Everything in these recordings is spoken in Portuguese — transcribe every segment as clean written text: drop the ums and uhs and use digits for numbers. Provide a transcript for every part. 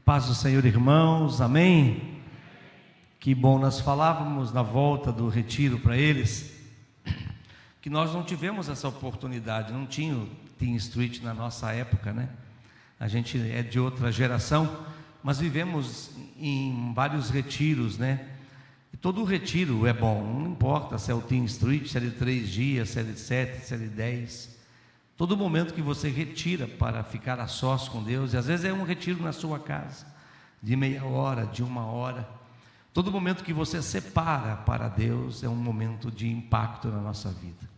Paz do Senhor, irmãos, amém? Que bom, nós falávamos na volta do retiro para eles, que nós não tivemos essa oportunidade, não tinha o Teen Street na nossa época, né? A gente é de outra geração, mas vivemos em vários retiros, né? E todo retiro é bom, não importa se é o Teen Street, se é de 3 dias, se é de 7, se é de 10. Todo momento que você retira para ficar a sós com Deus, e às vezes é um retiro na sua casa, de meia hora, de 1 hora. Todo momento que você separa para Deus é um momento de impacto na nossa vida.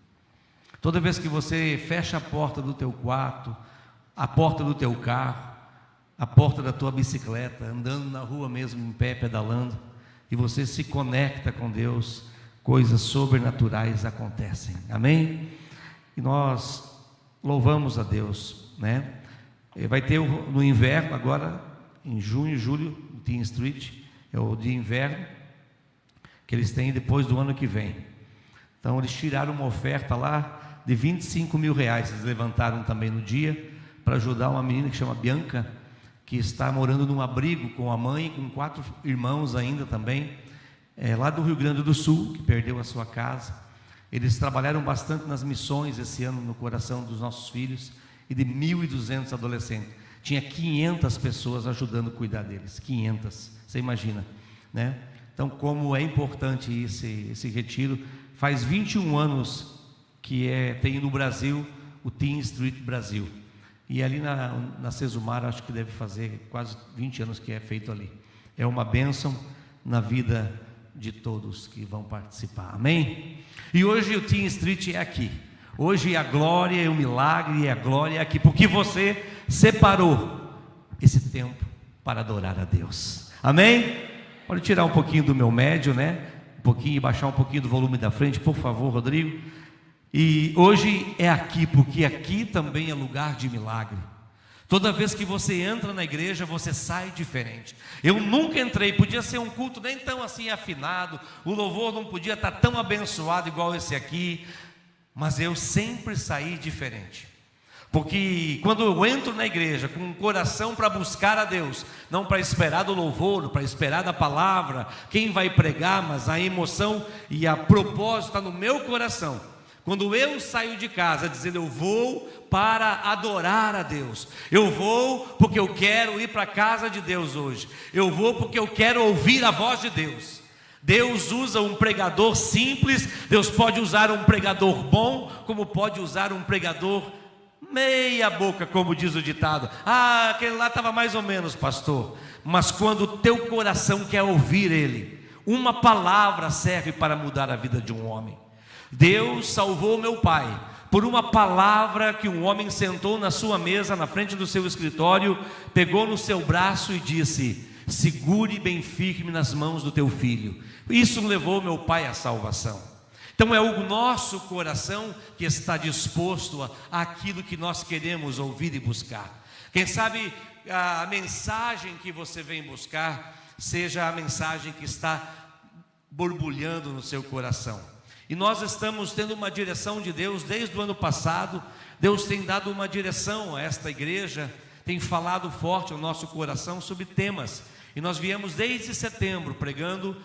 Toda vez que você fecha a porta do teu quarto, a porta do teu carro, a porta da tua bicicleta, andando na rua mesmo em pé, pedalando, e você se conecta com Deus, coisas sobrenaturais acontecem, amém? E nós louvamos a Deus, né? Vai ter no inverno agora, em junho e julho, o Teen Street, é o de inverno, que eles têm depois do ano que vem. Então eles tiraram uma oferta lá de 25 mil reais, eles levantaram também no dia, para ajudar uma menina que chama Bianca, que está morando num abrigo com a mãe e com 4 irmãos ainda também, lá do Rio Grande do Sul, que perdeu a sua casa. Eles trabalharam bastante nas missões esse ano no coração dos nossos filhos, e de 1.200 adolescentes. Tinha 500 pessoas ajudando a cuidar deles, 500, você imagina, né? Então como é importante esse retiro. Faz 21 anos que tem no Brasil o Teen Street Brasil, e ali na Sesumar acho que deve fazer quase 20 anos que é feito ali. É uma bênção na vida de todos que vão participar, amém? E hoje o Teen Street é aqui. Hoje a glória e o milagre e a glória é aqui, porque você separou esse tempo para adorar a Deus, amém? Pode tirar um pouquinho do meu médio, né? Um pouquinho, e baixar um pouquinho do volume da frente, por favor, Rodrigo. E hoje é aqui, porque aqui também é lugar de milagre. Toda vez que você entra na igreja, você sai diferente. Eu nunca entrei, podia ser um culto nem tão assim afinado, o louvor não podia estar tão abençoado igual esse aqui, mas eu sempre saí diferente. Porque quando eu entro na igreja com um coração para buscar a Deus, não para esperar do louvor, para esperar da palavra, quem vai pregar, mas a emoção e a propósito está no meu coração. Quando eu saio de casa dizendo eu vou para adorar a Deus, eu vou porque eu quero ir para a casa de Deus hoje, eu vou porque eu quero ouvir a voz de Deus. Deus usa um pregador simples, Deus pode usar um pregador bom, como pode usar um pregador meia boca, como diz o ditado. Aquele lá estava mais ou menos, pastor. Mas quando o teu coração quer ouvir ele, uma palavra serve para mudar a vida de um homem. Deus salvou meu pai por uma palavra que um homem sentou na sua mesa, na frente do seu escritório, pegou no seu braço e disse: segure bem firme nas mãos do teu filho. Isso levou meu pai à salvação. Então é o nosso coração que está disposto àquilo que nós queremos ouvir e buscar. Quem sabe a mensagem que você vem buscar seja a mensagem que está borbulhando no seu coração. E nós estamos tendo uma direção de Deus desde o ano passado. Deus tem dado uma direção a esta igreja, tem falado forte ao nosso coração sobre temas. E nós viemos desde setembro pregando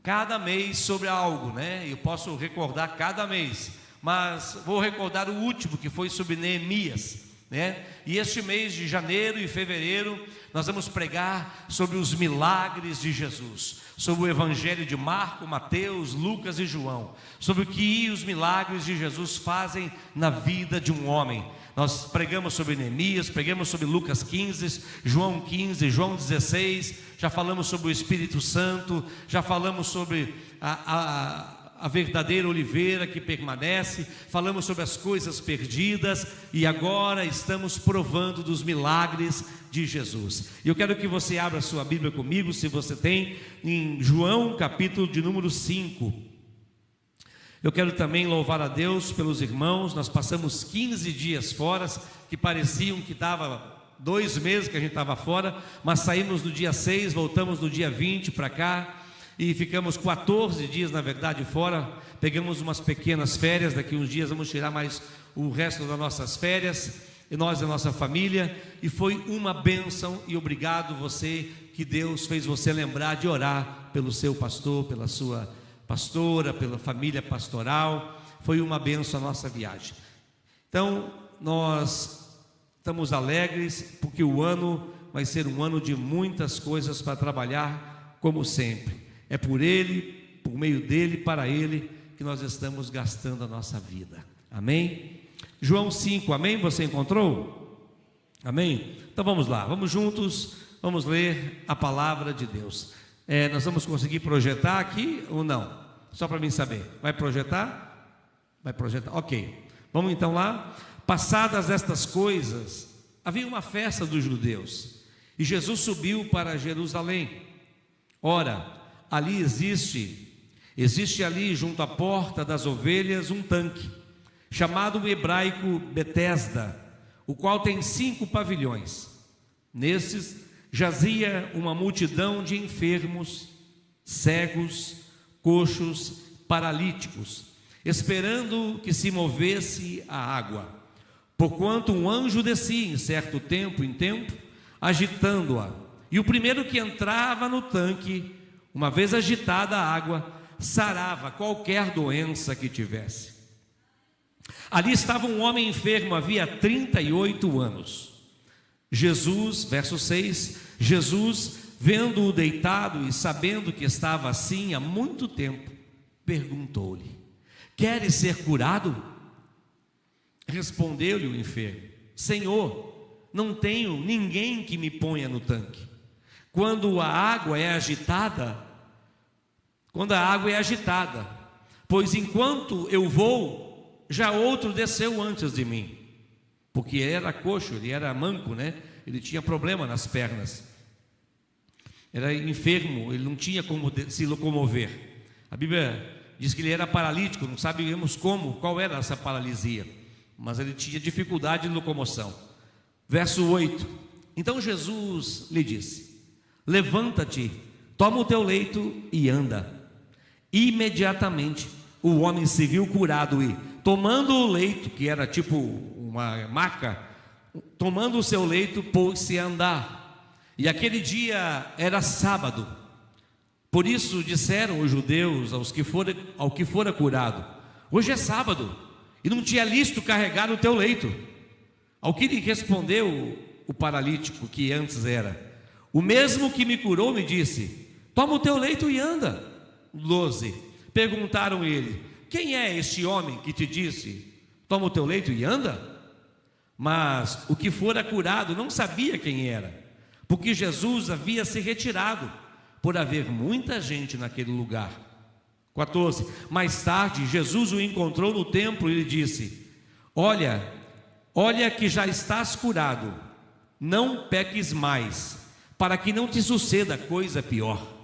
cada mês sobre algo, né? Eu posso recordar cada mês, mas vou recordar o último, que foi sobre Neemias, né? E este mês de janeiro e fevereiro nós vamos pregar sobre os milagres de Jesus, sobre o evangelho de Marcos, Mateus, Lucas e João, sobre o que os milagres de Jesus fazem na vida de um homem. Nós pregamos sobre Neemias, pregamos sobre Lucas 15, João 15, João 16, já falamos sobre o Espírito Santo, já falamos sobre a verdadeira oliveira que permanece, falamos sobre as coisas perdidas, e agora estamos provando dos milagres de Jesus. E eu quero que você abra a sua Bíblia comigo, se você tem, em João capítulo de número 5. Eu quero também louvar a Deus pelos irmãos. Nós passamos 15 dias fora, que pareciam que estava 2 meses que a gente estava fora, mas saímos no dia 6, voltamos no dia 20 para cá, e ficamos 14 dias na verdade fora. Pegamos umas pequenas férias, daqui uns dias vamos tirar mais o resto das nossas férias, e nós e a nossa família, e foi uma bênção. E obrigado você, que Deus fez você lembrar de orar pelo seu pastor, pela sua pastora, pela família pastoral. Foi uma bênção a nossa viagem. Então nós estamos alegres, porque o ano vai ser um ano de muitas coisas para trabalhar, como sempre. É por Ele, por meio dEle, para Ele, que nós estamos gastando a nossa vida. Amém? João 5, amém? Você encontrou? Amém? Então vamos lá, vamos juntos, vamos ler a palavra de Deus. Nós vamos conseguir projetar aqui ou não? Só para mim saber. Vai projetar? Vai projetar, ok. Vamos então lá. Passadas estas coisas, havia uma festa dos judeus, e Jesus subiu para Jerusalém. Ora, ali existe ali junto à porta das ovelhas um tanque, chamado em hebraico Betesda, o qual tem 5 pavilhões. Nesses jazia uma multidão de enfermos, cegos, coxos, paralíticos, esperando que se movesse a água, porquanto um anjo descia em certo tempo em tempo, agitando-a. E o primeiro que entrava no tanque, uma vez agitada a água, sarava qualquer doença que tivesse. Ali estava um homem enfermo, havia 38 anos. Jesus, verso 6, Jesus, vendo-o deitado e sabendo que estava assim há muito tempo, perguntou-lhe: queres ser curado? Respondeu-lhe o enfermo: Senhor, não tenho ninguém que me ponha no tanque quando a água é agitada, pois enquanto eu vou, já outro desceu antes de mim. Porque era coxo, ele era manco, né? Ele tinha problema nas pernas, era enfermo, ele não tinha como se locomover. A Bíblia diz que ele era paralítico, não sabemos qual era essa paralisia, mas ele tinha dificuldade de locomoção. Verso 8: então Jesus lhe disse: levanta-te, toma o teu leito e anda. Imediatamente o homem se viu curado e, tomando o leito, que era tipo uma maca, tomando o seu leito, pôs-se a andar. E aquele dia era sábado. Por isso disseram os judeus ao que fora curado: hoje é sábado, e não tinha lícito carregar o teu leito. Ao que lhe respondeu o paralítico, que antes era: o mesmo que me curou me disse: toma o teu leito e anda. 12. Perguntaram ele: quem é este homem que te disse: toma o teu leito e anda? Mas o que fora curado não sabia quem era, porque Jesus havia se retirado, por haver muita gente naquele lugar. 14. Mais tarde Jesus o encontrou no templo e lhe disse: olha que já estás curado, não peques mais, para que não te suceda coisa pior.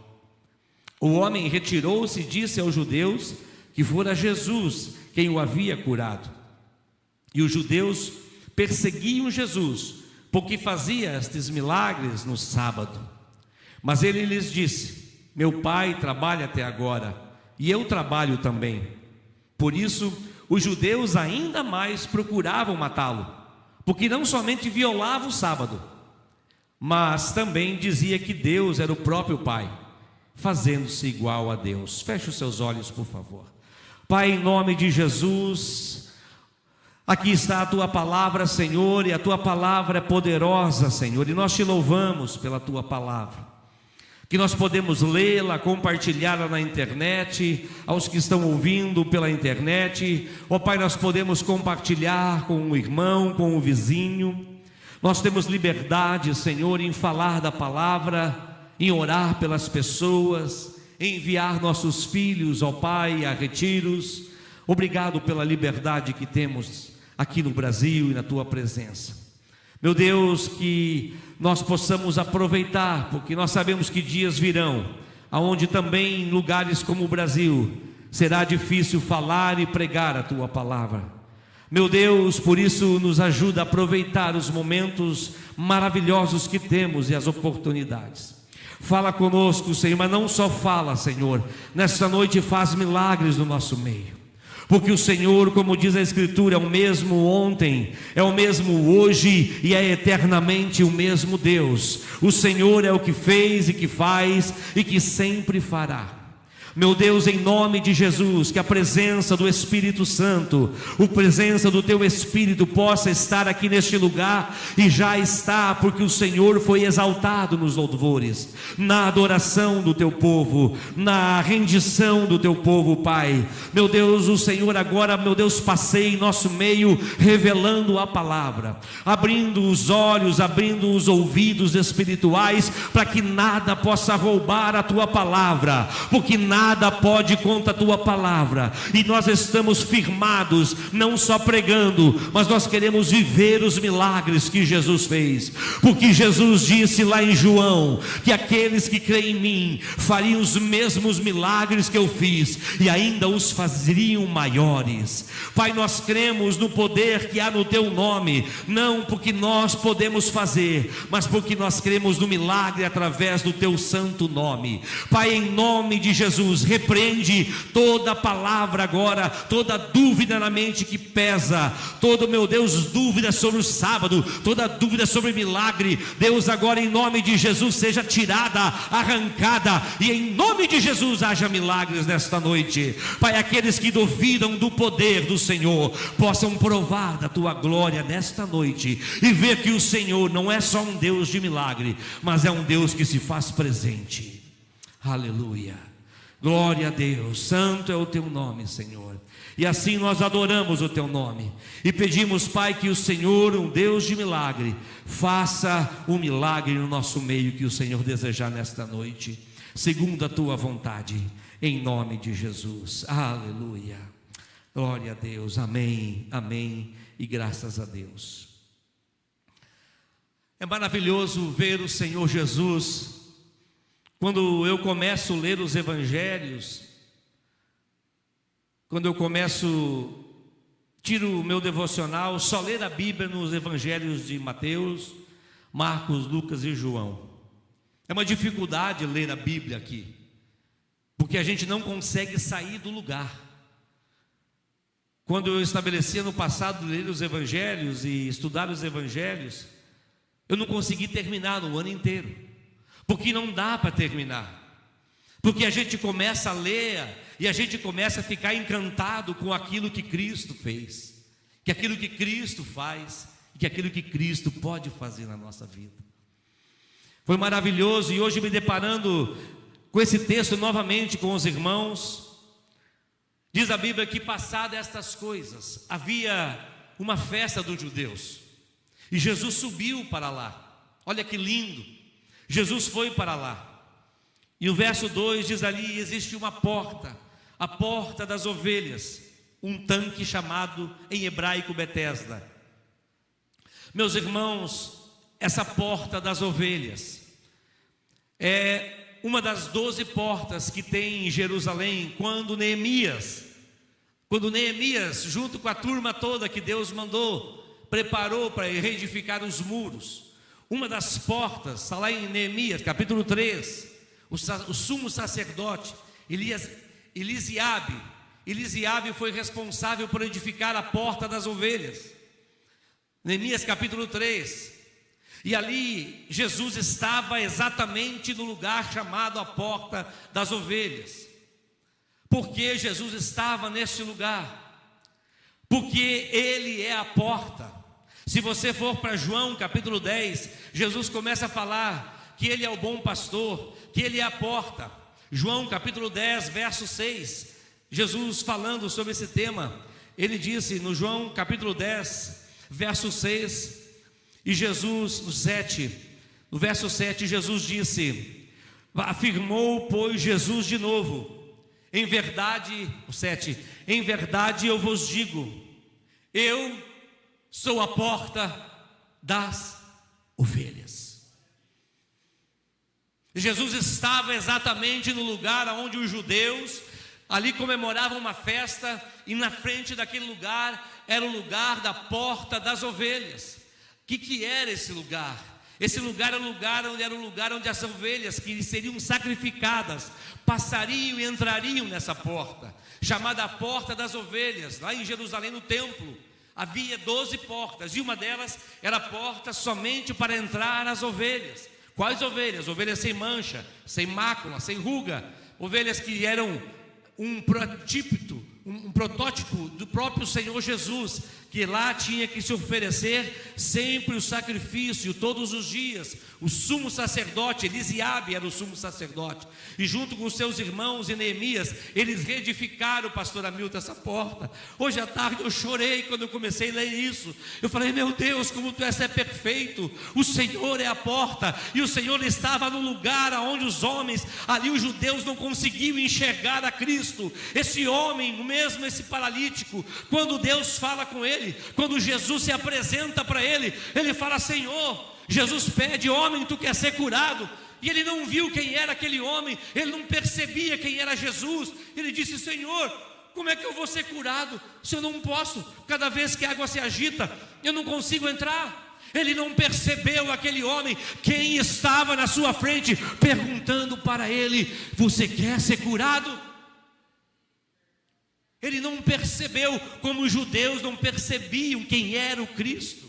O homem retirou-se e disse aos judeus que fora Jesus quem o havia curado. E os judeus perseguiam Jesus, porque fazia estes milagres no sábado. Mas ele lhes disse: meu pai trabalha até agora, e eu trabalho também. Por isso os judeus ainda mais procuravam matá-lo, porque não somente violava o sábado, mas também dizia que Deus era o próprio Pai, fazendo-se igual a Deus. Feche os seus olhos, por favor. Pai, em nome de Jesus, aqui está a Tua palavra, Senhor, e a Tua palavra é poderosa, Senhor, e nós Te louvamos pela Tua palavra, que nós podemos lê-la, compartilhá-la na internet, aos que estão ouvindo pela internet. Ó Pai, nós podemos compartilhar com o irmão, com o vizinho. Nós temos liberdade, Senhor, em falar da palavra, em orar pelas pessoas, em enviar nossos filhos, ó Pai, a retiros. Obrigado pela liberdade que temos aqui no Brasil e na Tua presença. Meu Deus, que nós possamos aproveitar, porque nós sabemos que dias virão, aonde também em lugares como o Brasil será difícil falar e pregar a Tua palavra. Meu Deus, por isso nos ajuda a aproveitar os momentos maravilhosos que temos e as oportunidades. Fala conosco, Senhor, mas não só fala, Senhor, nesta noite faz milagres no nosso meio. Porque o Senhor, como diz a Escritura, é o mesmo ontem, é o mesmo hoje e é eternamente o mesmo Deus. O Senhor é o que fez e que faz e que sempre fará. Meu Deus, em nome de Jesus, que a presença do Espírito Santo, a presença do Teu Espírito possa estar aqui neste lugar, e já está, porque o Senhor foi exaltado nos louvores, na adoração do Teu povo, na rendição do Teu povo, Pai. Meu Deus, o Senhor agora, meu Deus, passeie em nosso meio, revelando a palavra, abrindo os olhos, abrindo os ouvidos espirituais, para que nada possa roubar a Tua palavra, porque nada pode contra a Tua palavra, e nós estamos firmados, não só pregando, mas nós queremos viver os milagres que Jesus fez, porque Jesus disse lá em João, que aqueles que creem em mim, fariam os mesmos milagres que eu fiz, e ainda os fariam maiores. Pai, nós cremos no poder que há no Teu nome, não porque nós podemos fazer, mas porque nós cremos no milagre através do Teu santo nome. Pai, em nome de Jesus, repreende toda palavra agora, toda dúvida na mente que pesa, todo, meu Deus, dúvida sobre o sábado, toda dúvida sobre milagre, Deus, agora em nome de Jesus seja tirada, arrancada, e em nome de Jesus haja milagres nesta noite. Pai, aqueles que duvidam do poder do Senhor possam provar da Tua glória nesta noite e ver que o Senhor não é só um Deus de milagre, mas é um Deus que se faz presente. Aleluia. Glória a Deus, santo é o Teu nome, Senhor. E assim nós adoramos o Teu nome e pedimos, Pai, que o Senhor, um Deus de milagre, faça um milagre no nosso meio que o Senhor desejar nesta noite, segundo a Tua vontade, em nome de Jesus. Aleluia. Glória a Deus. Amém, amém e graças a Deus. É maravilhoso ver o Senhor Jesus. Quando eu começo a ler os evangelhos, quando eu tiro o meu devocional, só ler a Bíblia nos evangelhos de Mateus, Marcos, Lucas e João. É uma dificuldade ler a Bíblia aqui, porque a gente não consegue sair do lugar. Quando eu estabelecia no passado ler os evangelhos e estudar os evangelhos, eu não consegui terminar no ano inteiro. Porque não dá para terminar, porque a gente começa a ler e a gente começa a ficar encantado com aquilo que Cristo fez, que aquilo que Cristo faz, e que aquilo que Cristo pode fazer na nossa vida. Foi maravilhoso, e hoje me deparando com esse texto novamente com os irmãos, diz a Bíblia que passadas estas coisas, havia uma festa dos judeus, e Jesus subiu para lá. Olha que lindo. Jesus foi para lá, e o verso 2 diz ali: existe uma porta, a porta das ovelhas, um tanque chamado em hebraico Betesda. Meus irmãos, essa porta das ovelhas é uma das 12 portas que tem em Jerusalém. Quando Neemias, junto com a turma toda que Deus mandou, preparou para reedificar os muros, uma das portas, está lá em Neemias, capítulo 3, o sumo sacerdote, Elisiabe foi responsável por edificar a porta das ovelhas. Neemias capítulo 3, e ali Jesus estava exatamente no lugar chamado a porta das ovelhas. Por que Jesus estava neste lugar? Porque Ele é a porta. Se você for para João capítulo 10, Jesus começa a falar que Ele é o bom pastor, que Ele é a porta. João capítulo 10, verso 6, Jesus falando sobre esse tema, Ele disse no João capítulo 10, verso 6, e Jesus, no verso 7, Jesus disse, afirmou, pois, Jesus de novo, em verdade, o 7, em verdade eu vos digo, eu sou a porta das ovelhas. Jesus estava exatamente no lugar onde os judeus ali comemoravam uma festa, e na frente daquele lugar era o lugar da porta das ovelhas. O que era esse lugar? Esse lugar era o lugar onde as ovelhas que seriam sacrificadas passariam e entrariam nessa porta, chamada a Porta das Ovelhas. Lá em Jerusalém, no templo, havia 12 portas, e uma delas era a porta somente para entrar as ovelhas. Quais ovelhas? Ovelhas sem mancha, sem mácula, sem ruga, ovelhas que eram um protótipo do próprio Senhor Jesus, que lá tinha que se oferecer sempre o sacrifício, todos os dias. O sumo sacerdote, Elisiabe era o sumo sacerdote, e junto com seus irmãos e Neemias, eles reedificaram, pastor Hamilton, essa porta. Hoje à tarde eu chorei quando eu comecei a ler isso. Eu falei: meu Deus, como tu és perfeito, o Senhor é a porta, e o Senhor estava no lugar onde os homens, ali os judeus não conseguiam enxergar a Cristo. Esse homem, mesmo esse paralítico, quando Deus fala com ele, quando Jesus se apresenta para ele, ele fala: Senhor. Jesus pede: homem, tu quer ser curado? E ele não viu quem era aquele homem, ele não percebia quem era Jesus. Ele disse: Senhor, como é que eu vou ser curado se eu não posso? Cada vez que a água se agita, eu não consigo entrar. Ele não percebeu aquele homem, quem estava na sua frente, perguntando para ele: você quer ser curado? Ele não percebeu, como os judeus não percebiam quem era o Cristo,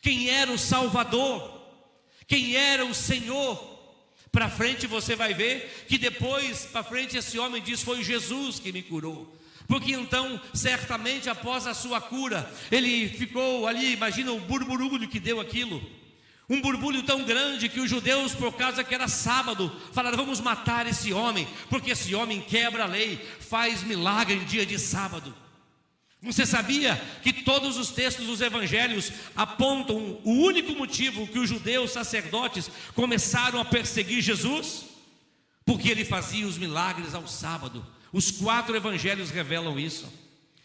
quem era o Salvador, quem era o Senhor. Para frente você vai ver que depois, para frente, esse homem diz: foi Jesus que me curou. Porque então, certamente após a sua cura, ele ficou ali, imagina o burburinho que deu aquilo. Um borbulho tão grande que os judeus, por causa que era sábado, falaram: vamos matar esse homem, porque esse homem quebra a lei, faz milagre em dia de sábado. Você sabia que todos os textos dos evangelhos apontam o único motivo que os judeus sacerdotes começaram a perseguir Jesus? Porque ele fazia os milagres ao sábado. Os 4 evangelhos revelam isso.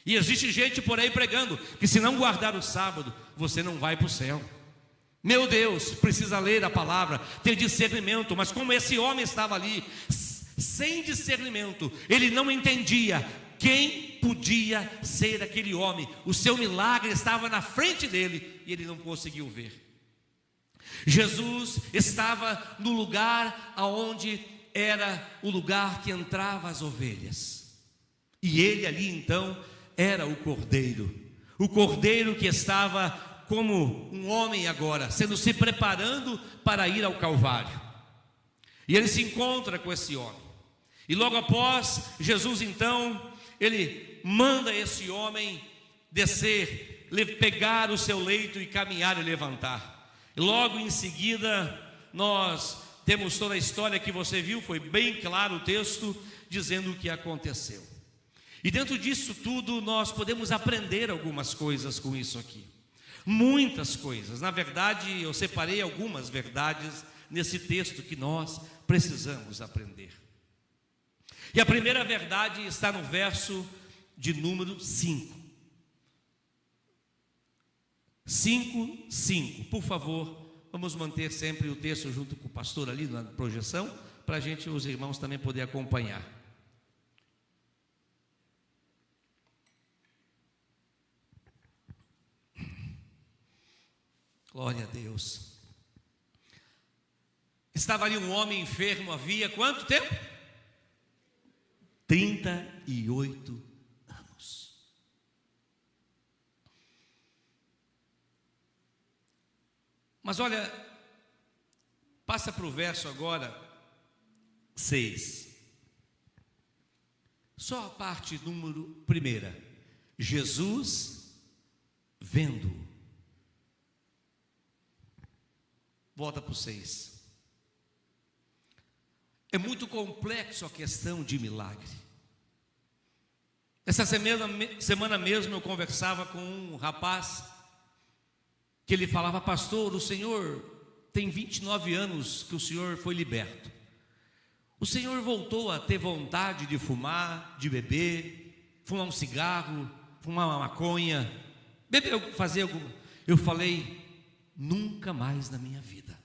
E existe gente por aí pregando que se não guardar o sábado, você não vai para o céu. Meu Deus, precisa ler a palavra, ter discernimento. Mas como esse homem estava ali, sem discernimento, ele não entendia quem podia ser aquele homem. O seu milagre estava na frente dele e ele não conseguiu ver. Jesus estava no lugar aonde era o lugar que entrava as ovelhas, e ele ali então era o cordeiro que estava como um homem agora, se preparando para ir ao Calvário. E ele se encontra com esse homem, e logo após, Jesus então, ele manda esse homem descer, pegar o seu leito e caminhar e levantar. Logo em seguida, nós temos toda a história que você viu, foi bem claro o texto, dizendo o que aconteceu. E dentro disso tudo, nós podemos aprender algumas coisas com isso aqui. Muitas coisas. Na verdade, eu separei algumas verdades nesse texto que nós precisamos aprender. E a primeira verdade está no verso de número 5. 5:5. Por favor, vamos manter sempre o texto junto com o pastor ali na projeção, para os irmãos também poder acompanhar. Glória a Deus. Estava ali um homem enfermo, havia quanto tempo? 38 anos. Mas olha, passa para o verso agora 6. Só a parte número 1. Jesus vendo. Volta para o 6. É muito complexo a questão de milagre. Essa semana mesmo eu conversava com um rapaz que ele falava: pastor, o senhor tem 29 anos que o senhor foi liberto. O senhor voltou a ter vontade de fumar, de beber, fumar um cigarro, fumar uma maconha, beber, fazer alguma... Eu falei: nunca mais na minha vida.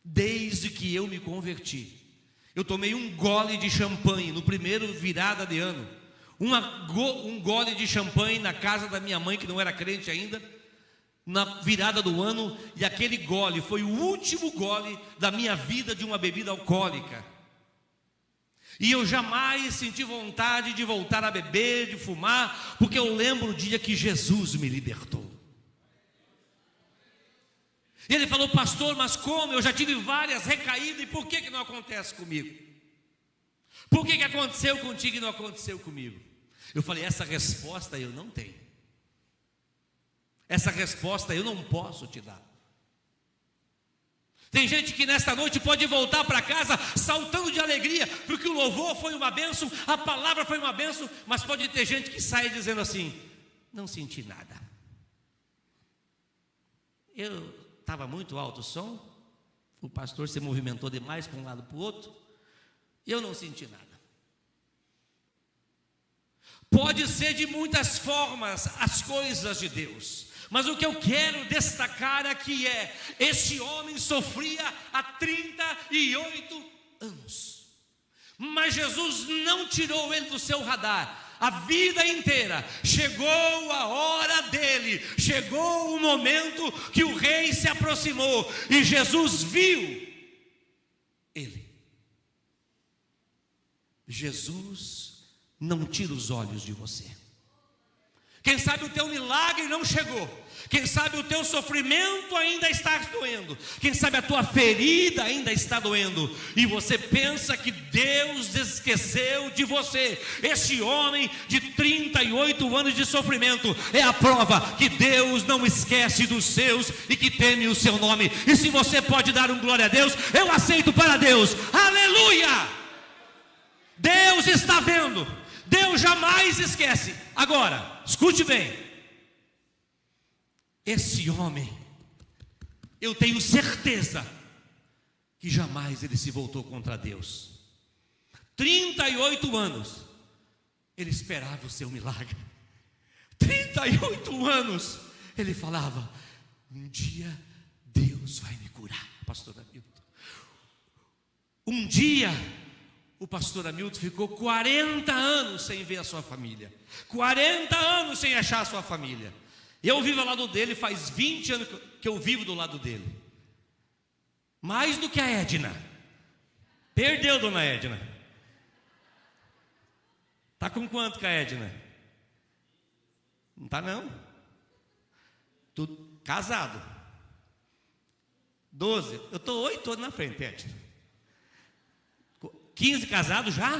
Desde que eu me converti, eu tomei um gole de champanhe no primeiro virada de ano, um gole de champanhe na casa da minha mãe, que não era crente ainda. na virada do ano, e aquele gole foi o último gole da minha vida de uma bebida alcoólica. E eu jamais senti vontade de voltar a beber, de fumar, porque eu lembro o dia que Jesus me libertou. E ele falou: pastor, mas como? Eu já tive várias recaídas, e por que não acontece comigo? Por que aconteceu contigo e não aconteceu comigo? Eu falei: essa resposta eu não tenho. Essa resposta eu não posso te dar. Tem gente que nesta noite pode voltar para casa saltando de alegria, porque o louvor foi uma bênção, a palavra foi uma bênção, mas pode ter gente que sai dizendo assim: não senti nada. Eu estava muito alto o som, o pastor se movimentou demais para um lado para o outro, e eu não senti nada. Pode ser de muitas formas as coisas de Deus, mas o que eu quero destacar aqui é: esse homem sofria há 38 anos, mas Jesus não tirou ele do seu radar. A vida inteira, chegou a hora dele, chegou o momento que o rei se aproximou, e Jesus viu ele. Jesus não tira os olhos de você. Quem sabe o teu milagre não chegou, quem sabe o teu sofrimento ainda está doendo, quem sabe a tua ferida ainda está doendo, e você pensa que Deus esqueceu de você. Esse homem de 38 anos de sofrimento é a prova que Deus não esquece dos seus e que teme o seu nome. E se você pode dar um glória a Deus, eu aceito para Deus. Aleluia! Deus está vendo, Deus jamais esquece. Agora, escute bem, esse homem, eu tenho certeza que jamais ele se voltou contra Deus. 38 anos, ele esperava o seu milagre. 38 anos, ele falava: um dia Deus vai me curar, pastor Hamilton. Um dia, o pastor Hamilton ficou 40 anos sem ver a sua família, 40 anos sem achar a sua família. Eu vivo ao lado dele, faz 20 anos que eu vivo do lado dele. Mais do que a Edna. Perdeu, dona Edna. Está com quanto com a Edna? Não está não. Tudo casado. 12. Eu estou 8 anos na frente, Edna. 15 casados já?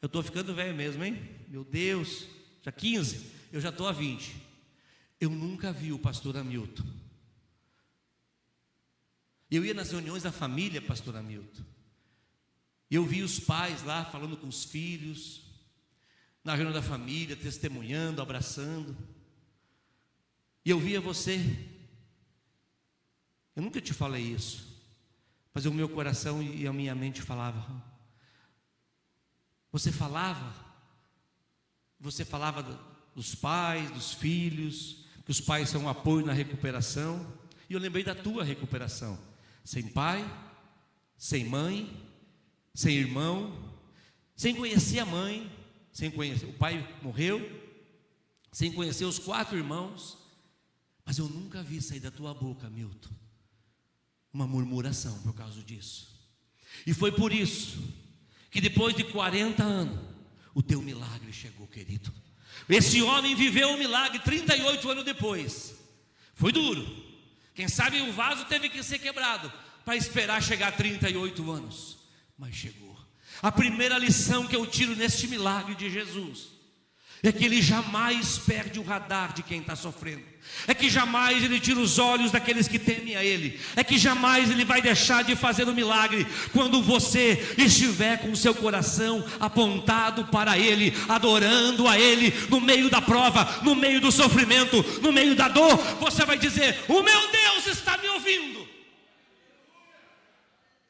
Eu estou ficando velho mesmo, hein? Meu Deus. Já 15. Eu já estou a 20. Eu nunca vi o pastor Hamilton. Eu ia nas reuniões da família, pastor Hamilton. Eu vi os pais lá falando com os filhos, na reunião da família, testemunhando, abraçando. E eu via você. Eu nunca te falei isso, mas o meu coração e a minha mente falavam. Você falava dos pais, dos filhos, que os pais são um apoio na recuperação. E eu lembrei da tua recuperação. Sem pai, sem mãe, sem irmão, sem conhecer a mãe, sem conhecer, o pai morreu, sem conhecer os 4 irmãos. Mas eu nunca vi sair da tua boca, Milton, uma murmuração por causa disso. E foi por isso que depois de 40 anos, o teu milagre chegou, querido. Esse homem viveu um milagre 38 anos depois. Foi duro. Quem sabe o vaso teve que ser quebrado para esperar chegar a 38 anos. Mas chegou. A primeira lição que eu tiro neste milagre de Jesus é que ele jamais perde o radar de quem está sofrendo. É que jamais ele tira os olhos daqueles que temem a ele. É que jamais ele vai deixar de fazer o milagre quando você estiver com o seu coração apontado para ele, adorando a ele, no meio da prova, no meio do sofrimento, no meio da dor. Você vai dizer: o meu Deus está me ouvindo.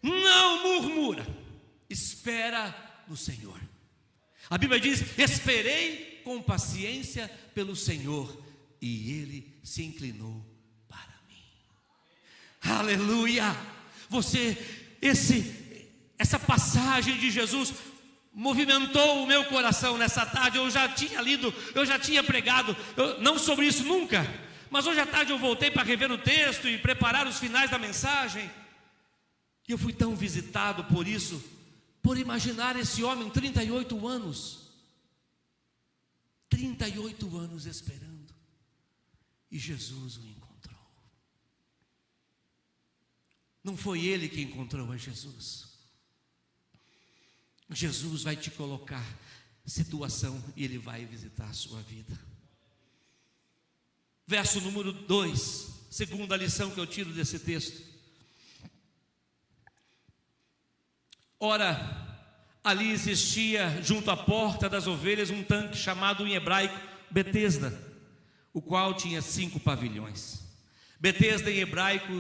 Não murmura, espera no Senhor. A Bíblia diz: esperei com paciência pelo Senhor, e Ele se inclinou para mim. Aleluia! Essa passagem de Jesus movimentou o meu coração nessa tarde. Eu já tinha lido, eu já tinha pregado, não sobre isso nunca, Mas hoje à tarde eu voltei para rever o texto e preparar os finais da mensagem. E eu fui tão visitado por isso, por imaginar esse homem, 38 anos. 38 anos esperando. E Jesus o encontrou. Não foi ele que encontrou a Jesus. Jesus vai te colocar situação e ele vai visitar a sua vida. Verso número 2, segunda lição que eu tiro desse texto. Ora, ali existia junto à porta das ovelhas um tanque chamado em hebraico Betesda, o qual tinha 5 pavilhões. Betesda em hebraico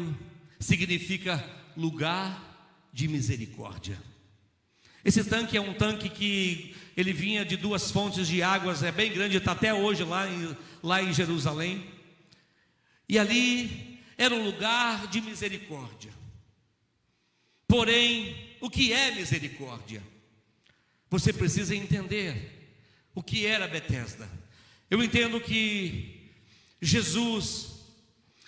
significa lugar de misericórdia. Esse tanque é um tanque que ele vinha de 2 fontes de águas, é bem grande, está até hoje lá em Jerusalém. E ali era um lugar de misericórdia. Porém, o que é misericórdia? Você precisa entender o que era Betesda. Eu entendo que Jesus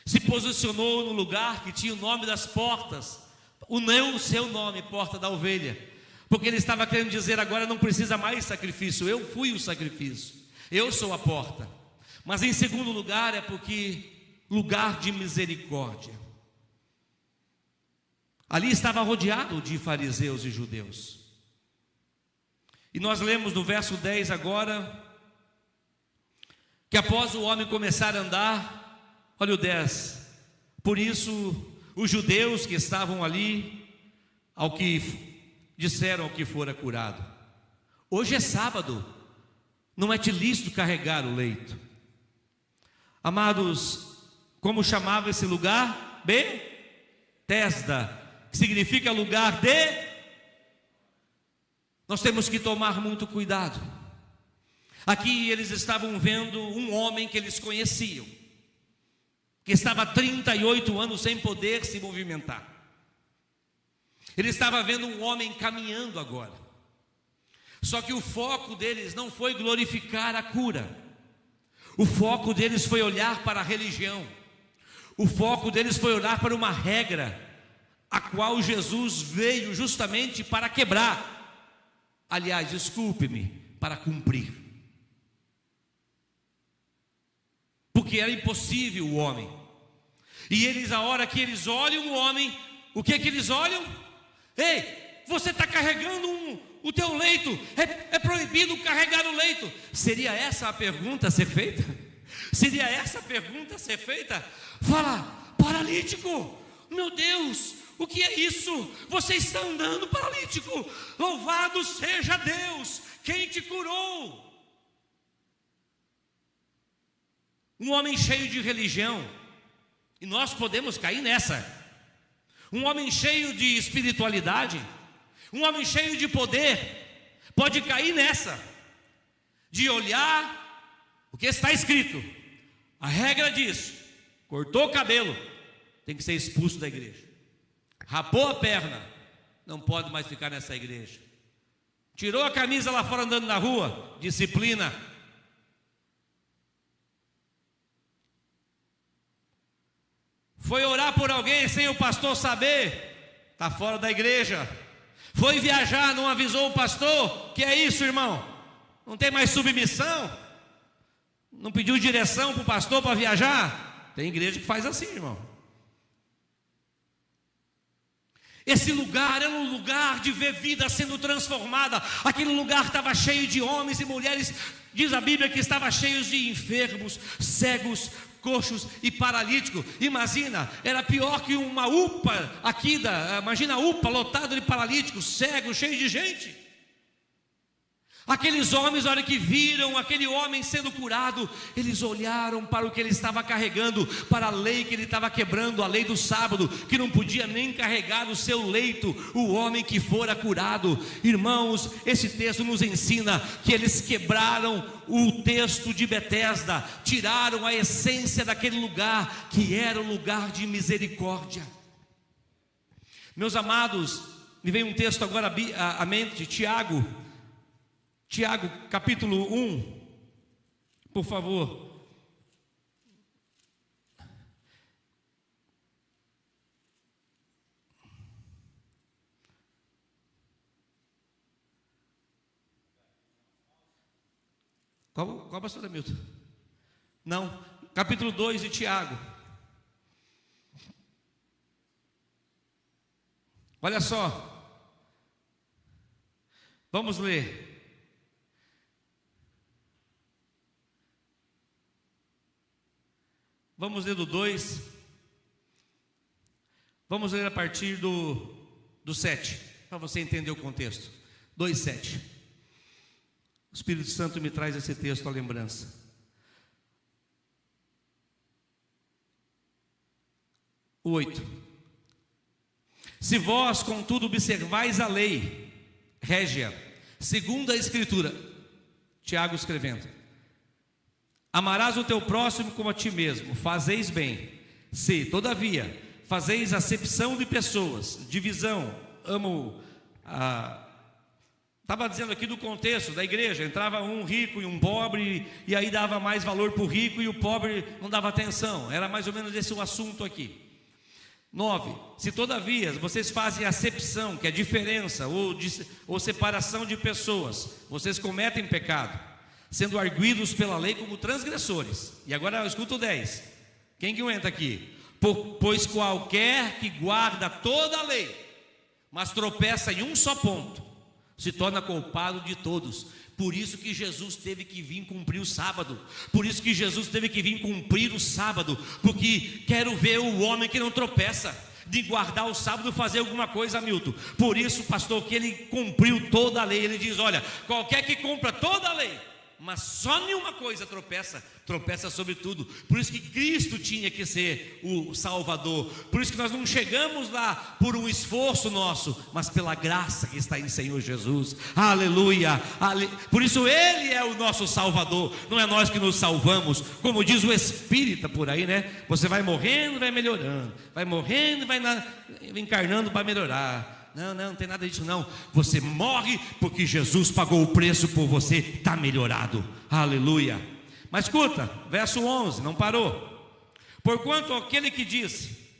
se posicionou no lugar que tinha o nome das portas, o seu nome, porta da ovelha, porque ele estava querendo dizer: agora não precisa mais sacrifício, eu fui o sacrifício, eu sou a porta. Mas em segundo lugar é porque lugar de misericórdia. Ali estava rodeado de fariseus e judeus. E nós lemos no verso 10 agora, que após o homem começar a andar, olha o 10, por isso os judeus que estavam ali, disseram ao que fora curado: hoje é sábado, não é te lícito carregar o leito. Amados, como chamava esse lugar? Betesda, que significa lugar de... Nós temos que tomar muito cuidado. Aqui eles estavam vendo um homem que eles conheciam, que estava há 38 anos sem poder se movimentar. Ele estava vendo um homem caminhando agora. Só que o foco deles não foi glorificar a cura. O foco deles foi olhar para a religião. O foco deles foi olhar para uma regra, a qual Jesus veio justamente para quebrar. Aliás, desculpe-me, para cumprir. Porque era impossível o homem. E eles, a hora que eles olham o homem, o que é que eles olham? Ei, você está carregando o teu leito, é proibido carregar o leito. Seria essa a pergunta a ser feita? Seria essa a pergunta a ser feita? Fala, paralítico, meu Deus, o que é isso? Você está andando paralítico. Louvado seja Deus, quem te curou. Um homem cheio de religião, e nós podemos cair nessa. Um homem cheio de espiritualidade, um homem cheio de poder, pode cair nessa, de olhar o que está escrito. A regra diz: cortou o cabelo, tem que ser expulso da igreja. Rapou a perna, não pode mais ficar nessa igreja. Tirou a camisa lá fora andando na rua, disciplina. Foi orar por alguém sem o pastor saber, está fora da igreja. Foi viajar, não avisou o pastor. Que é isso, irmão? Não tem mais submissão? Não pediu direção para o pastor para viajar? Tem igreja que faz assim, irmão. Esse lugar era um lugar de ver vida sendo transformada. Aquele lugar estava cheio de homens e mulheres. Diz a Bíblia que estava cheio de enfermos, cegos, coxos e paralíticos. Imagina, era pior que uma UPA aqui, imagina a UPA lotada de paralíticos, cegos, cheio de gente. Aqueles homens, na hora que viram aquele homem sendo curado, eles olharam para o que ele estava carregando, para a lei que ele estava quebrando, a lei do sábado, que não podia nem carregar o seu leito, o homem que fora curado. Irmãos, esse texto nos ensina que eles quebraram o texto de Betesda, tiraram a essência daquele lugar, que era o lugar de misericórdia. Meus amados, me veio um texto agora à mente, Tiago capítulo 1, por favor. Qual pastor Hamilton? Não, capítulo 2 de Tiago. Olha só. Vamos ler. Vamos ler do 2. Vamos ler a partir do 7, para você entender o contexto. 2:7. O Espírito Santo me traz esse texto à lembrança. 8. Se vós, contudo, observais a lei régia, segundo a Escritura, Tiago escrevendo: amarás o teu próximo como a ti mesmo, fazeis bem. Se, todavia, fazeis acepção de pessoas, divisão, estava dizendo aqui do contexto da igreja, entrava um rico e um pobre, e aí dava mais valor para o rico e o pobre não dava atenção, era mais ou menos esse o assunto aqui. 9. Se todavia vocês fazem acepção, que é diferença ou separação de pessoas, vocês cometem pecado, sendo arguidos pela lei como transgressores. E agora escuta o 10. Quem que entra aqui? Pois qualquer que guarda toda a lei, mas tropeça em um só ponto, se torna culpado de todos. Por isso que Jesus teve que vir cumprir o sábado. Por isso que Jesus teve que vir cumprir o sábado. Porque quero ver o homem que não tropeça de guardar o sábado, fazer alguma coisa, Milton. Por isso, pastor, que ele cumpriu toda a lei. Ele diz: olha, qualquer que cumpra toda a lei, mas só nenhuma coisa tropeça sobre tudo. Por isso que Cristo tinha que ser o Salvador. Por isso que nós não chegamos lá por um esforço nosso, mas pela graça que está em Senhor Jesus. Aleluia. Por isso Ele é o nosso Salvador, não é nós que nos salvamos. Como diz o espírita por aí, né? Você vai morrendo, vai melhorando, vai morrendo, vai encarnando para melhorar. Não tem nada disso não. Você morre porque Jesus pagou o preço por você, está melhorado. Aleluia. Mas escuta, verso 11, não parou. Porquanto aquele que disse: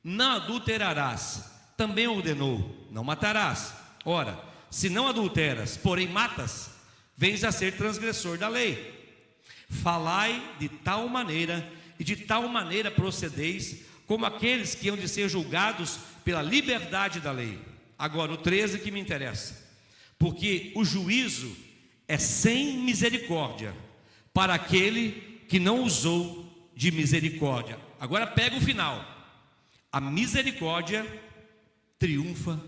não adulterarás, também ordenou: não matarás. Ora, se não adulteras, porém matas, vens a ser transgressor da lei. Falai de tal maneira, e de tal maneira procedeis, como aqueles que hão de ser julgados pela liberdade da lei. Agora o 13 que me interessa. Porque o juízo é sem misericórdia para aquele que não usou de misericórdia. Agora pega o final. A misericórdia triunfa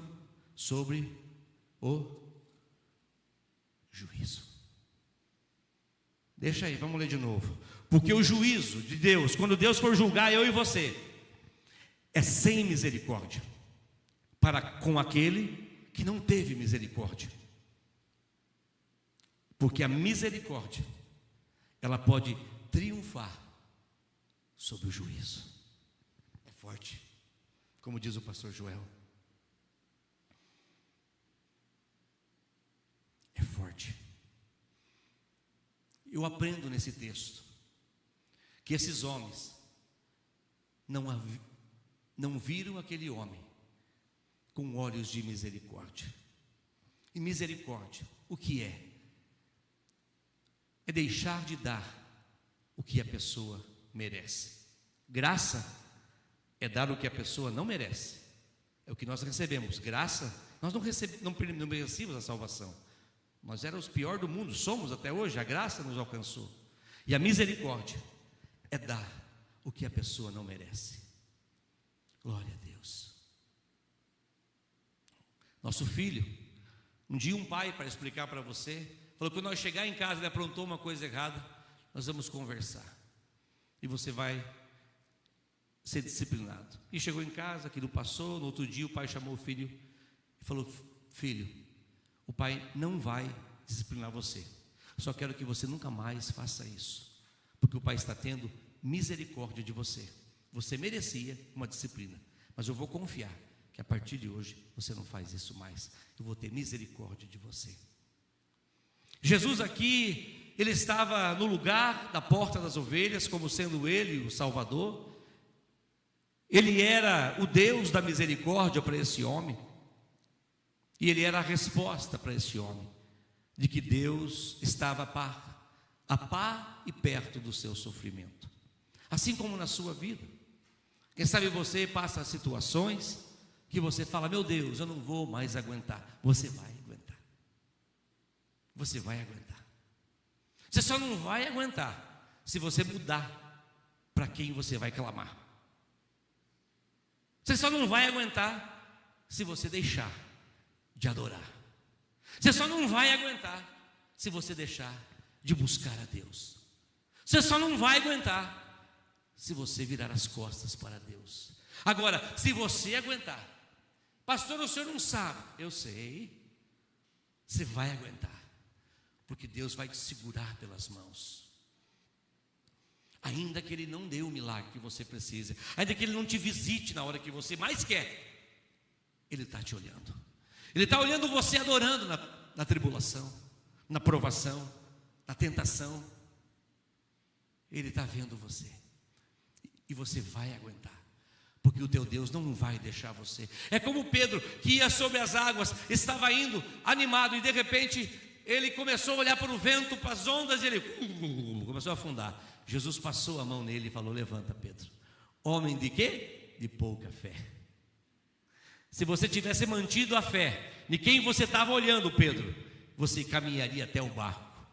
sobre o juízo. Deixa aí, vamos ler de novo. Porque o juízo de Deus, quando Deus for julgar eu e você, é sem misericórdia para com aquele que não teve misericórdia. Porque a misericórdia, ela pode triunfar sobre o juízo. É forte, como diz o pastor Joel. É forte. Eu aprendo nesse texto que esses homens não viram aquele homem com olhos de misericórdia. E misericórdia, o que é? É deixar de dar o que a pessoa merece. Graça é dar o que a pessoa não merece. É o que nós recebemos. Graça, nós não merecíamos a salvação. Nós éramos os piores do mundo, somos até hoje. A graça nos alcançou. E a misericórdia é dar o que a pessoa não merece. Glória a Deus. Nosso filho, um dia um pai, para explicar para você, falou que quando nós chegar em casa, ele aprontou uma coisa errada, nós vamos conversar e você vai ser disciplinado. E chegou em casa, aquilo passou. No outro dia o pai chamou o filho e falou: filho, o pai não vai disciplinar você, só quero que você nunca mais faça isso, porque o pai está tendo misericórdia de você. Você merecia uma disciplina, mas eu vou confiar que a partir de hoje você não faz isso mais. Eu vou ter misericórdia de você. Jesus aqui, ele estava no lugar da porta das ovelhas, como sendo ele o Salvador. Ele era o Deus da misericórdia para esse homem, e ele era a resposta para esse homem, de que Deus estava a par e perto do seu sofrimento. Assim como na sua vida. Quem sabe você passa situações que você fala: meu Deus, eu não vou mais aguentar. Você vai aguentar. Você vai aguentar. Você só não vai aguentar se você mudar para quem você vai clamar. Você só não vai aguentar se você deixar de adorar. Você só não vai aguentar se você deixar de buscar a Deus. Você só não vai aguentar se você virar as costas para Deus. Agora, se você aguentar: pastor, o senhor não sabe. Eu sei. Você vai aguentar, porque Deus vai te segurar pelas mãos. Ainda que Ele não dê o milagre que você precisa, ainda que Ele não te visite na hora que você mais quer, Ele está te olhando. Ele está olhando você adorando na tribulação, na provação, na tentação. Ele está vendo você. E você vai aguentar, porque o teu Deus não vai deixar você. É como Pedro, que ia sobre as águas, estava indo animado, e de repente ele começou a olhar para o vento, para as ondas, e ele começou a afundar. Jesus passou a mão nele e falou: levanta, Pedro. Homem de quê? De pouca fé. Se você tivesse mantido a fé de quem você estava olhando, Pedro, você caminharia até o barco.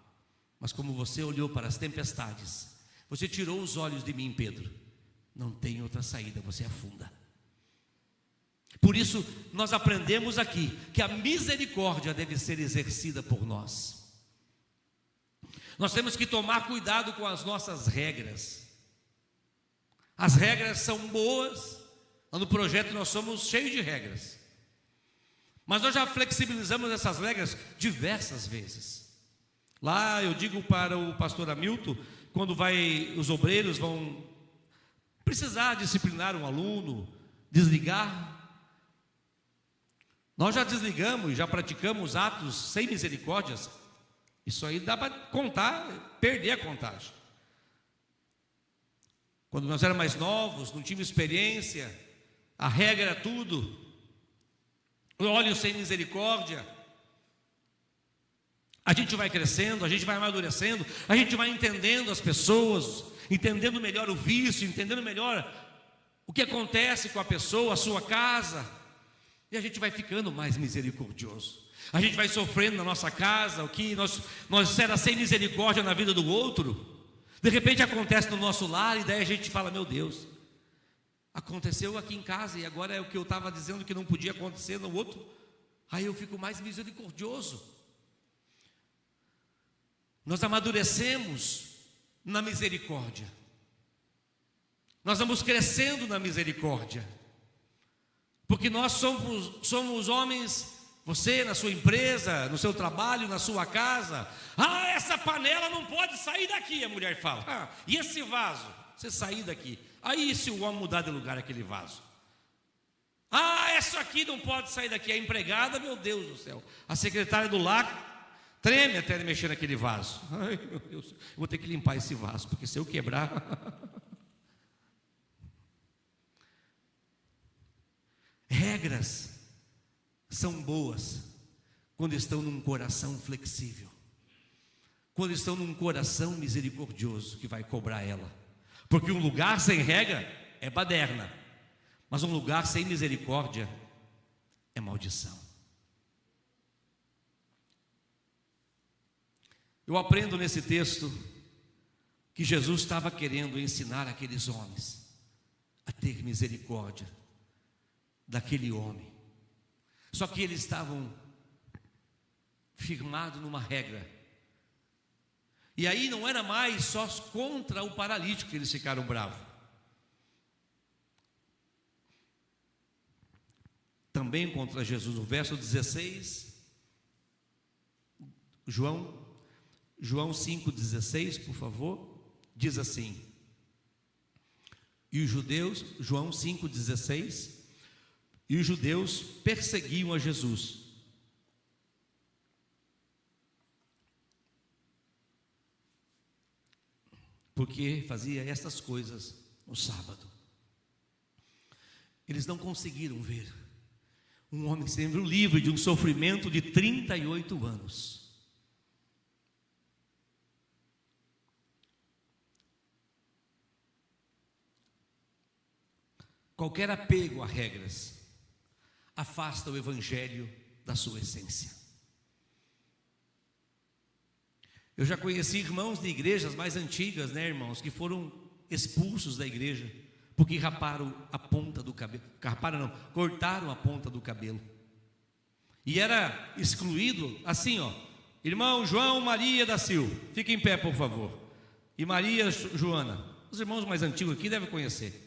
Mas como você olhou para as tempestades, você tirou os olhos de mim, Pedro, não tem outra saída, você afunda. Por isso nós aprendemos aqui que a misericórdia deve ser exercida por nós. Nós temos que tomar cuidado com as nossas regras. As regras são boas. Lá no projeto nós somos cheios de regras, mas nós já flexibilizamos essas regras diversas vezes. Lá eu digo para o pastor Hamilton, quando os obreiros vão precisar disciplinar um aluno, desligar, nós já desligamos, já praticamos atos sem misericórdias. Isso aí dá para contar, perder a contagem. Quando nós éramos mais novos, não tínhamos experiência, a regra era tudo, olhos sem misericórdia. A gente vai crescendo, a gente vai amadurecendo, a gente vai entendendo as pessoas, entendendo melhor o vício, entendendo melhor o que acontece com a pessoa, a sua casa, e a gente vai ficando mais misericordioso. A gente vai sofrendo na nossa casa o que nós era sem misericórdia na vida do outro, de repente acontece no nosso lar, e daí a gente fala: meu Deus, aconteceu aqui em casa, e agora é o que eu estava dizendo que não podia acontecer no outro. Aí eu fico mais misericordioso. Nós amadurecemos na misericórdia, nós vamos crescendo na misericórdia, porque nós somos homens. Você na sua empresa, no seu trabalho, na sua casa: ah, essa panela não pode sair daqui, a mulher fala. Ah, e esse vaso? Você sair daqui. Aí se o homem mudar de lugar aquele vaso: ah, essa aqui não pode sair daqui. A empregada, meu Deus do céu, a secretária do lar treme até de mexer naquele vaso. Ai, meu Deus, eu vou ter que limpar esse vaso, porque se eu quebrar... Regras são boas quando estão num coração flexível, quando estão num coração misericordioso que vai cobrar ela. Porque um lugar sem regra é baderna, mas um lugar sem misericórdia é maldição. Eu aprendo nesse texto que Jesus estava querendo ensinar aqueles homens a ter misericórdia daquele homem. Só que eles estavam firmados numa regra. E aí não era mais só contra o paralítico que eles ficaram bravos. Também contra Jesus. No verso 16, João 5,16, por favor, diz assim: e os judeus, João 5,16, e os judeus perseguiam a Jesus, porque fazia estas coisas no sábado. Eles não conseguiram ver um homem sendo livre de um sofrimento de 38 anos. Qualquer apego a regras afasta o evangelho da sua essência. Eu já conheci irmãos de igrejas mais antigas, né, irmãos, que foram expulsos da igreja porque raparam a ponta do cabelo. Cortaram a ponta do cabelo. E era excluído assim, ó. Irmão João Maria da Silva, fique em pé, por favor. E Maria Joana. Os irmãos mais antigos aqui devem conhecer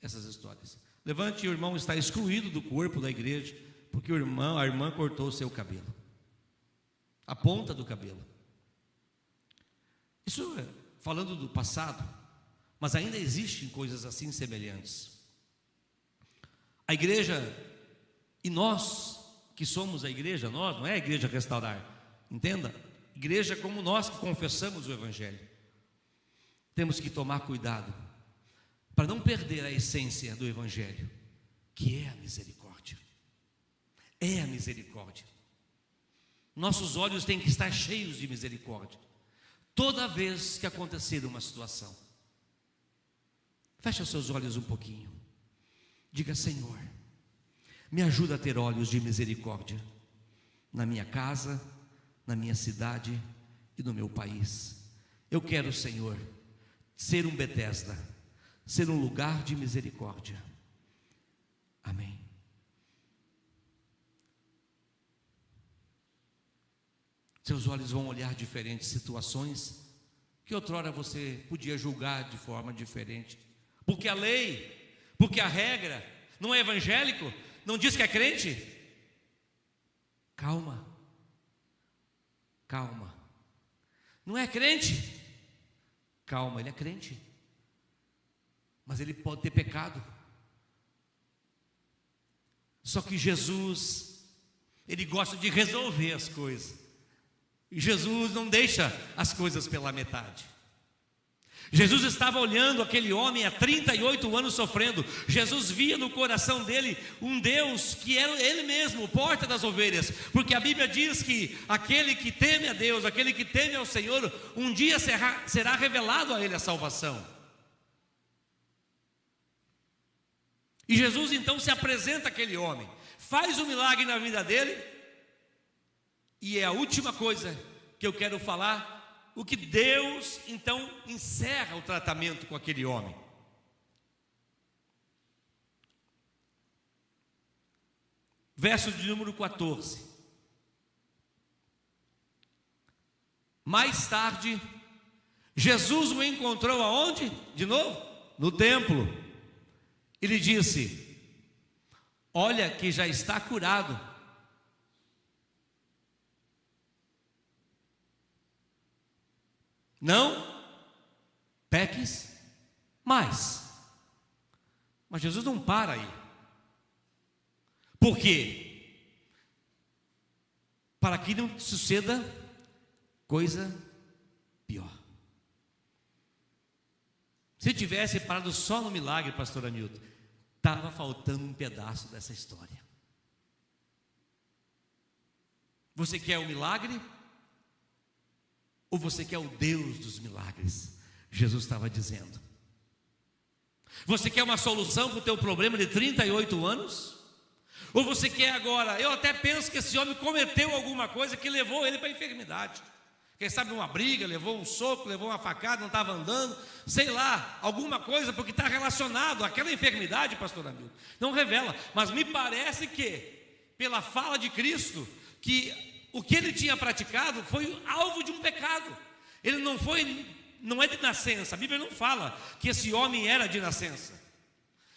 essas histórias. Levante, o irmão está excluído do corpo da igreja porque a irmã cortou o seu cabelo, a ponta do cabelo. Isso é falando do passado, mas ainda existem coisas assim semelhantes. A igreja, e nós que somos a igreja, nós, não é a igreja Restaurar, entenda, igreja como nós que confessamos o evangelho, temos que tomar cuidado para não perder a essência do evangelho, que é a misericórdia. É a misericórdia. Nossos olhos têm que estar cheios de misericórdia toda vez que acontecer uma situação. Feche os seus olhos um pouquinho. Diga: Senhor, me ajuda a ter olhos de misericórdia na minha casa, na minha cidade e no meu país. Eu quero, Senhor, ser um Betesda, ser um lugar de misericórdia. Amém. Seus olhos vão olhar diferentes situações que outrora você podia julgar de forma diferente, porque a lei, porque a regra não é evangélico, não diz que é crente. Calma, calma. Não é crente? Calma, ele é crente, mas ele pode ter pecado. Só que Jesus, ele gosta de resolver as coisas. E Jesus não deixa as coisas pela metade. Jesus estava olhando aquele homem há 38 anos sofrendo. Jesus via no coração dele um Deus que era ele mesmo, o porta das ovelhas. Porque a Bíblia diz que aquele que teme a Deus, aquele que teme ao Senhor, um dia será revelado a ele a salvação. E Jesus então se apresenta àquele homem, faz um milagre na vida dele. E é a última coisa que eu quero falar, o que Deus então encerra o tratamento com aquele homem. Verso de número 14. Mais tarde, Jesus o encontrou aonde? De novo? No templo. Ele disse: olha que já está curado. Não peques mais. Mas Jesus não para aí. Por quê? Para que não suceda coisa pior. Se tivesse parado só no milagre, pastor Hamilton, estava faltando um pedaço dessa história. Você quer o milagre? Ou você quer o Deus dos milagres? Jesus estava dizendo. Você quer uma solução para o teu problema de 38 anos? Ou você quer agora? Eu até penso que esse homem cometeu alguma coisa que levou ele para a enfermidade. Quem sabe uma briga, levou um soco, levou uma facada, não estava andando, sei lá, alguma coisa, porque está relacionado àquela enfermidade, pastor Hamilton. Não revela, mas me parece que, pela fala de Cristo, que o que ele tinha praticado foi alvo de um pecado. Ele não é de nascença. A Bíblia não fala que esse homem era de nascença.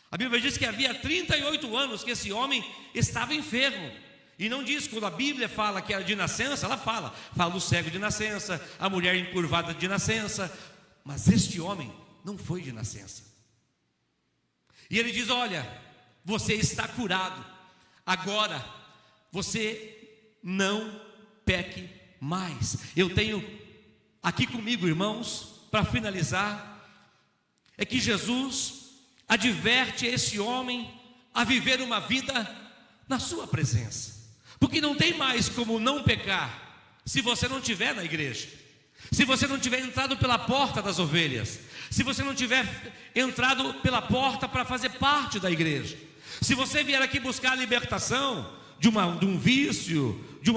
A Bíblia diz que havia 38 anos que esse homem estava enfermo. E não diz, quando a Bíblia fala que era de nascença, ela fala do cego de nascença, a mulher encurvada de nascença. Mas este homem não foi de nascença. E ele diz: olha, você está curado. Agora, você não peque mais. Eu tenho aqui comigo, irmãos, para finalizar, é que Jesus adverte esse homem a viver uma vida na sua presença, porque não tem mais como não pecar se você não estiver na igreja. se você não tiver entrado pela porta das ovelhas, se você não tiver entrado pela porta para fazer parte da igreja, se você vier aqui buscar a libertação de um vício, de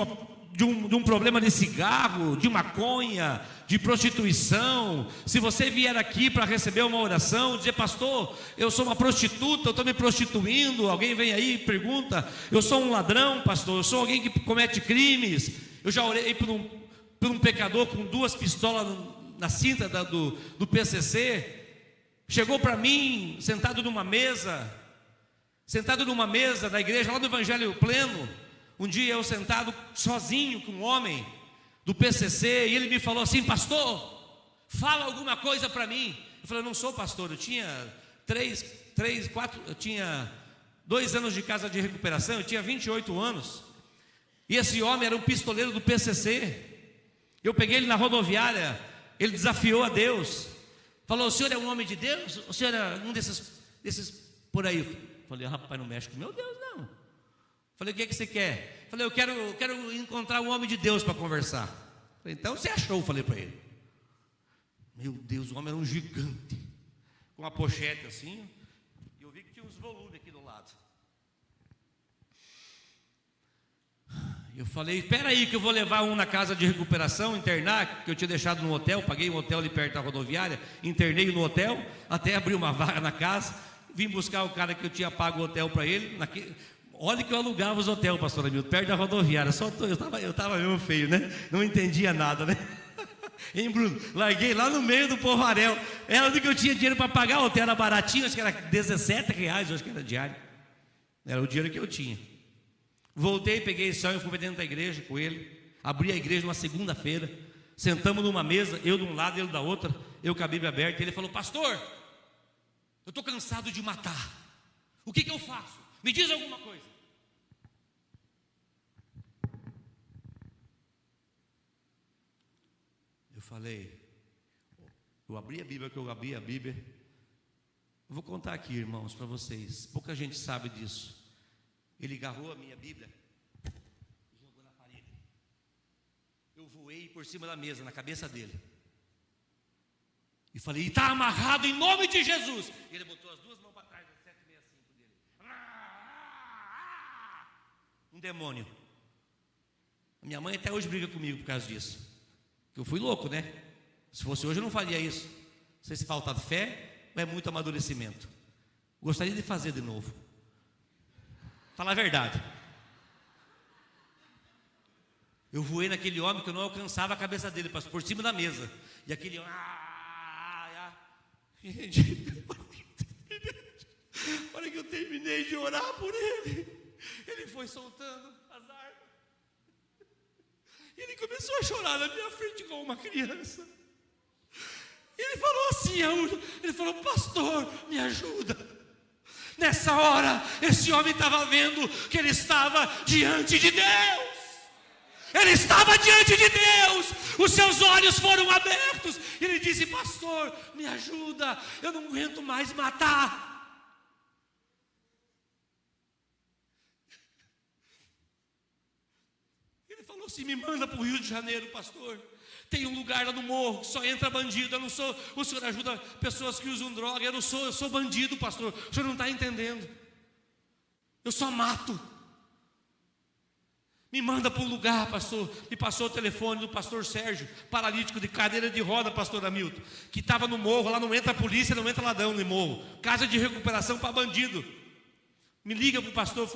um problema de cigarro, de maconha, de prostituição, se você vier aqui para receber uma oração, dizer: pastor, eu sou uma prostituta, eu estou me prostituindo, alguém vem aí e pergunta, eu sou um ladrão, pastor, eu sou alguém que comete crimes, eu já orei por um pecador com 2 pistolas na cinta do PCC, chegou para mim, sentado numa mesa da igreja, lá do Evangelho Pleno, um dia eu sentado sozinho com um homem do PCC, e ele me falou assim: pastor, fala alguma coisa para mim. Eu falei: eu não sou pastor, eu tinha 2 anos de casa de recuperação, eu tinha 28 anos, e esse homem era um pistoleiro do PCC. Eu peguei ele na rodoviária, ele desafiou a Deus, falou: o senhor é um homem de Deus? O senhor é um desses por aí? Eu falei: rapaz, não mexe com meu Deus não. Falei: o que você quer? Falei: eu quero encontrar um homem de Deus para conversar. Falei: então você achou? Falei para ele. Meu Deus, o homem era um gigante, com uma pochete assim, e eu vi que tinha uns volumes aqui do lado. Eu falei: espera aí que eu vou levar um na casa de recuperação, internar, que eu tinha deixado no hotel, paguei um hotel ali perto da rodoviária, internei no hotel, até abri uma vaga na casa, vim buscar o cara que eu tinha pago o hotel para ele. Olha que eu alugava os hotéis, pastor Hamilton, perto da rodoviária, eu estava mesmo feio, né? Não entendia nada, né? Hein, Bruno? Larguei lá no meio do Povarel, era onde que eu tinha dinheiro para pagar, o hotel era baratinho, acho que era R$17, acho que era diário, era o dinheiro que eu tinha. Voltei, peguei esse sonho, fui para dentro da igreja com ele, abri a igreja numa segunda-feira, sentamos numa mesa, eu de um lado, ele da outra, eu com a Bíblia aberta, e ele falou: pastor, eu estou cansado de matar, o que eu faço? Me diz alguma coisa. Eu falei, eu abri a Bíblia, eu vou contar aqui, irmãos, para vocês, pouca gente sabe disso. Ele agarrou a minha Bíblia e jogou na parede. Eu voei por cima da mesa, na cabeça dele, e falei: está amarrado em nome de Jesus. E ele botou as 2 mãos para trás, 765 dele. Um demônio. A minha mãe até hoje briga comigo por causa disso. Eu fui louco, né? Se fosse hoje eu não faria isso. Não sei se falta fé ou é muito amadurecimento. Gostaria de fazer de novo. Falar a verdade. Eu voei naquele homem que eu não alcançava a cabeça dele, passou por cima da mesa. E aquele homem... Gente, a hora que eu terminei de orar por ele, ele foi soltando as armas. E ele começou a chorar na minha frente igual uma criança. E ele falou assim, ele falou: pastor, me ajuda. Nessa hora, esse homem estava vendo que ele estava diante de Deus. Ele estava diante de Deus. Os seus olhos foram abertos. E ele disse: pastor, me ajuda, eu não aguento mais matar. Ele falou assim: me manda para o Rio de Janeiro, pastor. Tem um lugar lá no morro que só entra bandido. Eu não sou, o senhor ajuda pessoas que usam droga. Eu sou bandido, pastor. O senhor não está entendendo. Eu só mato. Me manda para um lugar, pastor. Me passou o telefone do pastor Sérgio, paralítico de cadeira de roda, pastor Hamilton, que estava no morro. Lá não entra polícia, não entra ladrão no morro. Casa de recuperação para bandido. Me liga para o pastor.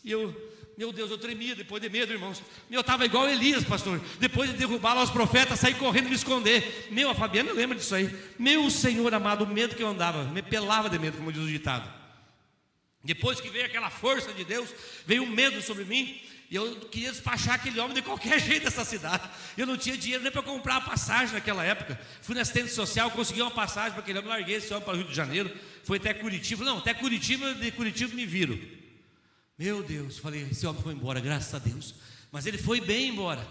E eu... Meu Deus, eu tremia depois de medo, irmãos. Eu estava igual Elias, pastor. Depois de derrubar lá os profetas, saí correndo me esconder. A Fabiana lembra disso aí. Meu Senhor amado, o medo que eu andava, me pelava de medo, como diz o ditado. Depois que veio aquela força de Deus, veio um medo sobre mim. E eu queria despachar aquele homem de qualquer jeito dessa cidade. Eu não tinha dinheiro nem para comprar a passagem naquela época. Fui na assistência social, consegui uma passagem para aquele homem. Larguei esse homem para o Rio de Janeiro. Foi até Curitiba. Não, até Curitiba, de Curitiba me viram. Meu Deus, falei: esse homem foi embora, graças a Deus. Mas ele foi bem embora.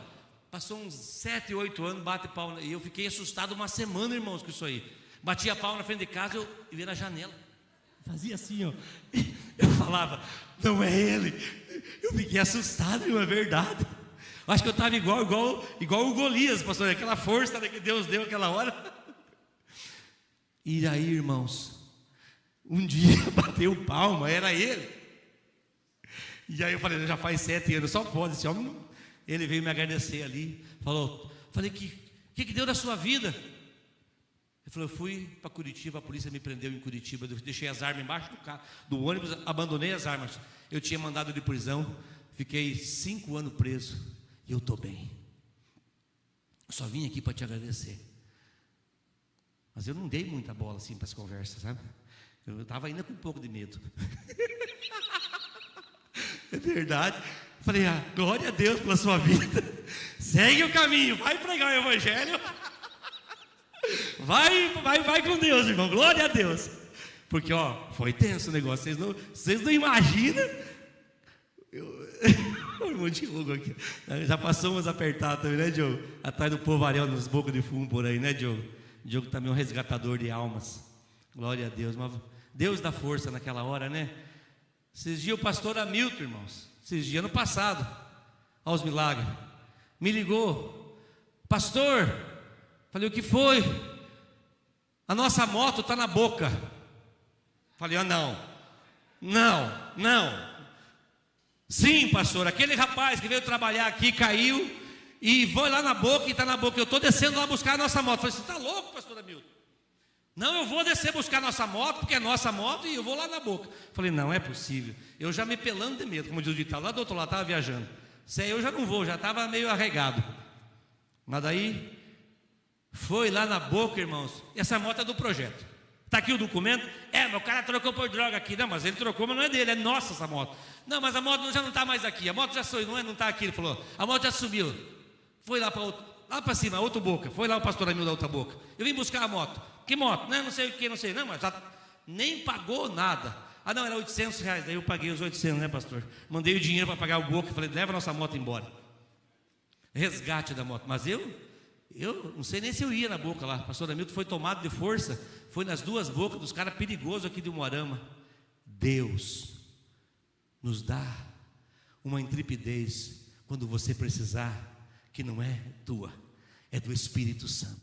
Passou uns 7, 8 anos, bate pau. E eu fiquei assustado uma semana, irmãos, com isso aí. Batia pau na frente de casa, eu ia na janela. Fazia assim, ó. Eu falava: não é ele. Eu fiquei assustado, não é verdade. Acho que eu estava igual o Golias, pastor, aquela força que Deus deu aquela hora. E aí, irmãos, um dia bateu palma, era ele. E aí eu falei, já faz 7 anos, só pode, esse homem não. Ele veio me agradecer ali, falei, que deu da sua vida? Ele falou, eu fui para Curitiba, a polícia me prendeu em Curitiba, eu deixei as armas embaixo do ônibus, abandonei as armas, eu tinha mandado de prisão, fiquei 5 anos preso, e eu estou bem, eu só vim aqui para te agradecer. Mas eu não dei muita bola assim para as conversas, sabe? Eu estava ainda com um pouco de medo. É verdade. Falei, glória a Deus pela sua vida. Segue o caminho, vai pregar o evangelho. Vai com Deus, irmão. Glória a Deus. Porque, foi tenso o negócio. Vocês não imaginam. O irmão Diogo aqui. Já passou umas apertadas também, né, Diogo? Atrás do povaréu, nos bocos de fumo por aí, né, Diogo? Diogo também é um resgatador de almas. Glória a Deus. Mas Deus dá força naquela hora, né? Esses dias o pastor Hamilton, irmãos, esses dias, ano passado, aos milagres, me ligou, pastor, falei, o que foi? A nossa moto está na boca. Falei, não. Sim, pastor, aquele rapaz que veio trabalhar aqui, caiu, e foi lá na boca, e está na boca, eu estou descendo lá buscar a nossa moto. Falei, você está louco, pastor Hamilton? Não, eu vou descer buscar a nossa moto, porque é nossa moto, e eu vou lá na boca. Falei, não é possível. Eu já me pelando de medo, como diz o ditado, lá do outro lado, estava viajando. Se eu já não vou, já estava meio arregado. Mas daí, foi lá na boca, irmãos, e essa moto é do projeto. Está aqui o documento? Meu cara trocou por droga aqui. Não, mas ele trocou, mas não é dele, é nossa essa moto. Não, mas a moto já não está mais aqui, a moto já saiu, não está aqui, ele falou. A moto já subiu. Foi lá para cima, a outra boca. Foi lá o pastor Hamilton da outra boca. Eu vim buscar a moto. Que moto? Não sei o que, não sei. Não, mas já nem pagou nada. Não, era R$800. Daí eu paguei os 800, né, pastor? Mandei o dinheiro para pagar o boca e falei, leva a nossa moto embora. Resgate da moto. Mas eu não sei nem se eu ia na boca lá. O pastor Hamilton foi tomado de força. Foi nas 2 bocas dos caras perigosos aqui de Umuarama. Deus nos dá uma intrepidez quando você precisar, que não é tua, é do Espírito Santo.